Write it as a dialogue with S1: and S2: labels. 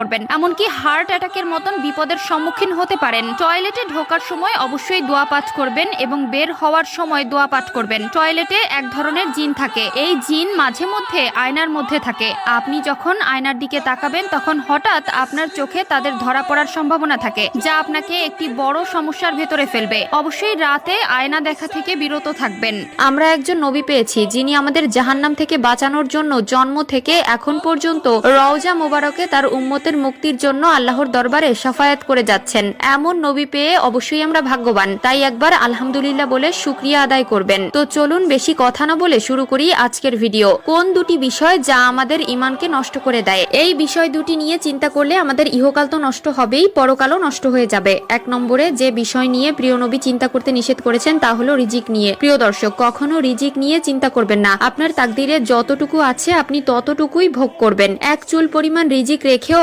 S1: করবেন, এমনকি হার্ট অ্যাটাকের মতন বিপদের সম্মুখীন হতে পারেন। টয়লেটে ঢোকার সময় অবশ্যই দোয়া পাঠ করবেন এবং বের হওয়ার সময় দোয়া পাঠ করবেন। টয়লেটে এক ধরনের জিন থাকে, এই জিন মাঝে মধ্যে আয়নার মধ্যে থাকে। আপনি যখন আয়নার দিকে তাকাবেন তখন হঠাৎ আপনার চোখে তাদের ধরা পড়ার সম্ভাবনা থাকে, যা আপনাকে একটি বড় সমস্যার ভেতরে ফেলবে। অবশ্যই রাতে আয়না দেখা থেকে বিরত থাকবেন। আমরা একজন নবী পেয়েছি যিনি আমাদের জাহান্নাম থেকে বাঁচানোর জন্য জন্ম থেকে এখন পর্যন্ত রওজা মোবারকে তার উম্মতের মুক্তির জন্য আল্লাহর দরবারে শাফায়াত করে যাচ্ছেন। এমন নবী পেয়ে অবশ্যই আমরা ভাগ্যবান, তাই একবার আলহামদুলিল্লাহ বলে শুকরিয়া আদায় করবেন। তো চলুন বেশি কথা না বলে শুরু করি আজকের ভিডিও। কোন দুটি বিষয় যা আমাদের ঈমানকে নষ্ট করে দেয়? এই বিষয় দুটি নিয়ে চিন্তা করলে আমাদের ইহকাল তো নষ্ট হবেই, পরকালও নষ্ট হয়ে যাবে। এক নম্বরে যে বিষয় নিয়ে প্রিয় নবী চিন্তা করতে নিষেধ করেছেন তা হলো রিজিক নিয়ে। প্রিয় দর্শক, কখনো রিজিক নিয়ে চিন্তা করবেন না। আপনার তাকদিরে যতটুকু আছে আপনি ততটুকুই ভোগ করবেন। এক চুল পরিমাণ রিজিক রেখেও